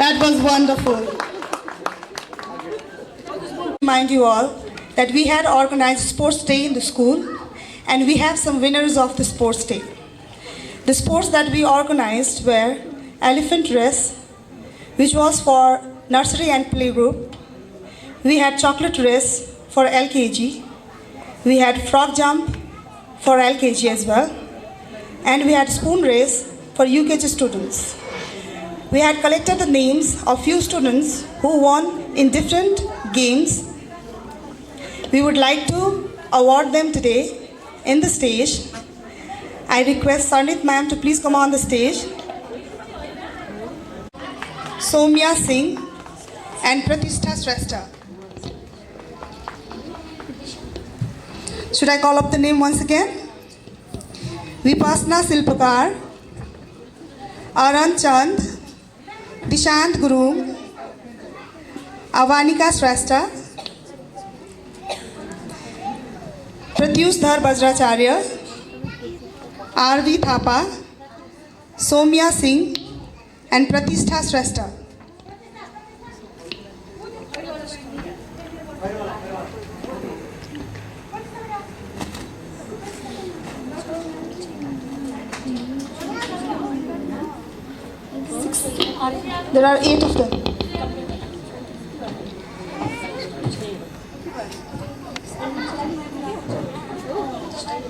That was wonderful. Remind you all that we had organized sports day in the school and we have some winners of the sports day. The sports that we organized were elephant race, which was for nursery and playgroup. We had chocolate race for LKG. We had frog jump for LKG as well. And we had spoon race for UKG students. We had collected the names of few students who won in different games. We would like to award them today in the stage. I request Sarnit ma'am to please come on the stage. Somya Singh and Pratishtha Shrestha. Should I call up the name once again? Vipassana Silpakar, Aran Chand, Dishant Guru, Avanika Shrestha, Pratyush Dhar Bajracharya, R.V. Thapa, Somya Singh and Pratishtha Shrestha. There are 8 of them.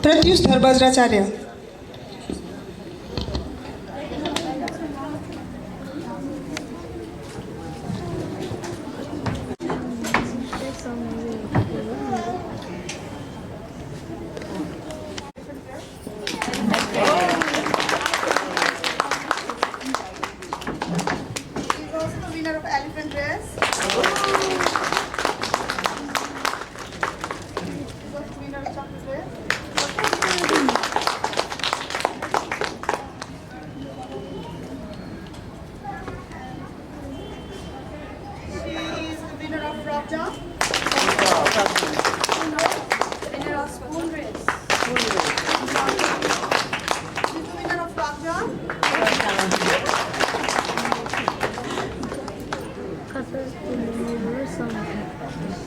Pratyush Dharbajracharya. He's also the winner of Elephant Race. He's also the winner of Chocolate Race. She is the winner of Rock Jump. Winner of Spoon Race. She's the winner of Rock Jump.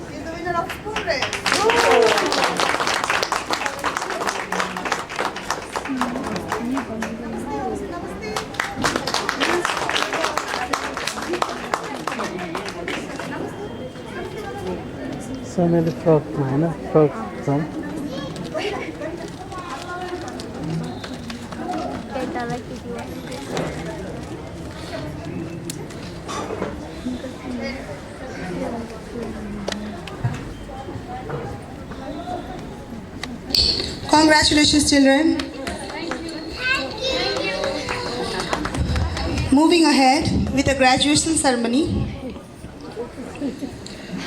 He's the winner of Spoon Race. So मैले फ्रकमा होइन frock जाउँ Congratulations, children. Moving ahead with the graduation ceremony.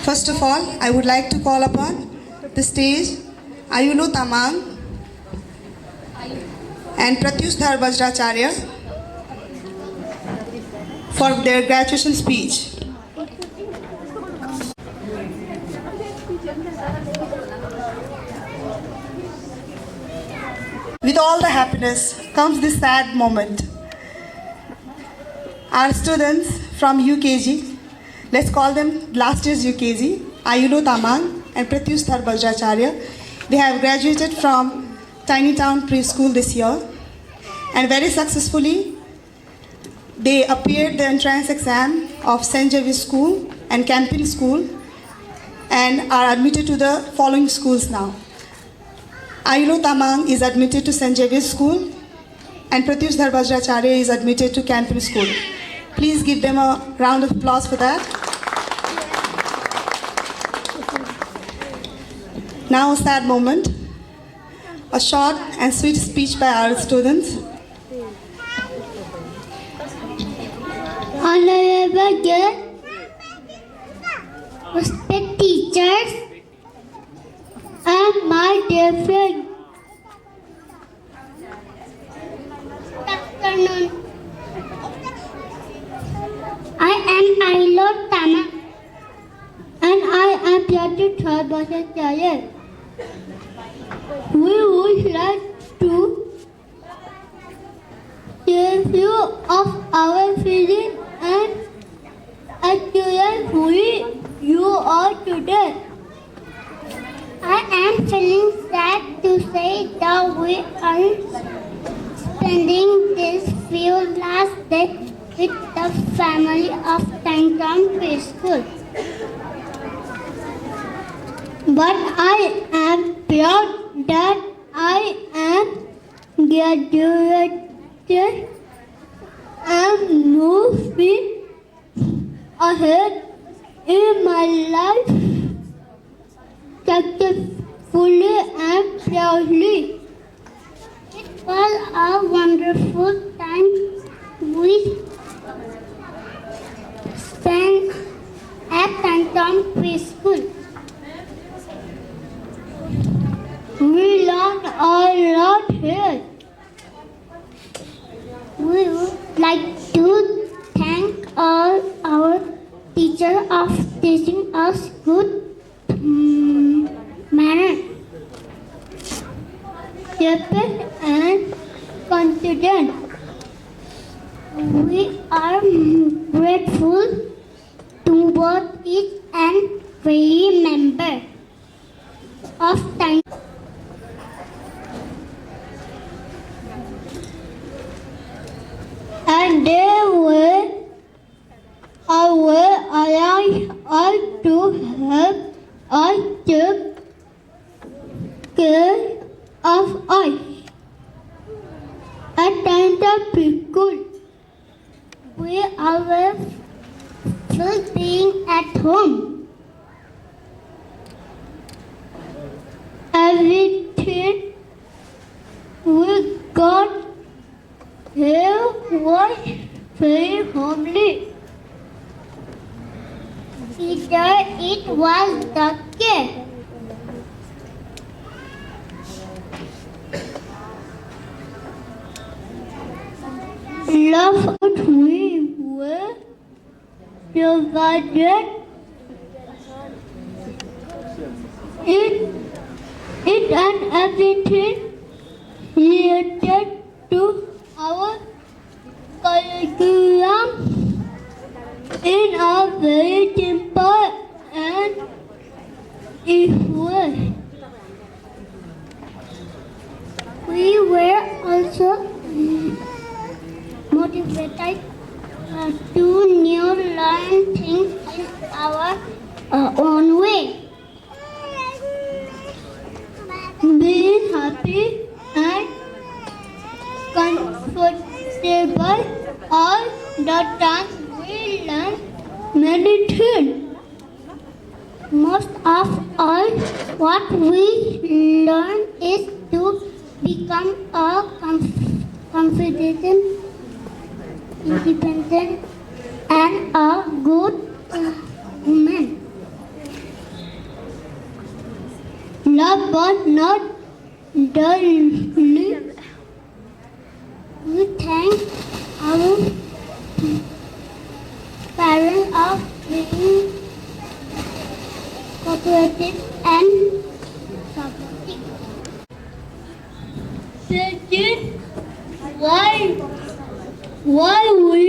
First of all, I would like to call upon the stage Ayulo Tamang and Pratyush Dharbajracharya for their graduation speech. With all the happiness comes this sad moment. Our students from UKG, let's call them last year's UKG, Ayulo Tamang and Pratyush Dharbajracharya. They have graduated from Tiny Town Preschool this year, and very successfully they appeared the entrance exam of St. Xavier's School and Campion School and are admitted to the following schools now. Ayulo Tamang is admitted to St. Xavier's School and Pratyush Dharbajracharya is admitted to Campion School. Please give them a round of applause for that. Now a sad moment. A short and sweet speech by our students. Honorable guests, respected teachers, and my dear friends. Good afternoon. I am Ayulo Tamang, and I am Pratyush Dharbajracharya. We would like to share few of our feelings and experience who you are today. I am feeling sad to say that we are spending this few last days with the family of Tangram Preschool. But I am proud that I am graduated and moving ahead in my life successfully and proudly. It was a wonderful time we spent at Tangram Preschool. We learned a lot here. We would like to thank all our teachers of teaching us good manner, careful and confident. We are grateful to both each and every member of time. And they were way I to help I took care of us. At times of preschool, we always feel being at home. Everything we got here was very homely. Either it was the case. Love what we were provided. It and everything related to our curriculum in a very simple and easy way. We were also motivated to learn things in our own way. Being happy and comfortable all the time, we learn many things. Most of all, what we learn is to become a confident, independent, and a good woman. Love but not dully. We thank our parents of being cooperative and supportive. Second, why we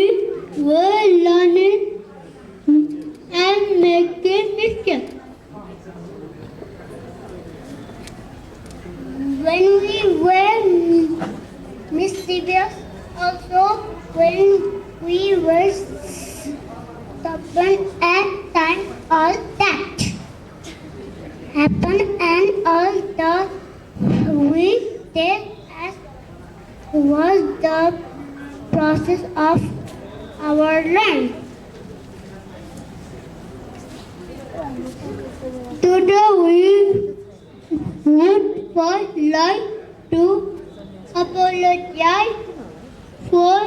were learning and making mistakes. When we were mischievous, also when we were stubborn at times, all that happened and all that we did as was the process of our life. Today we would like to apologize for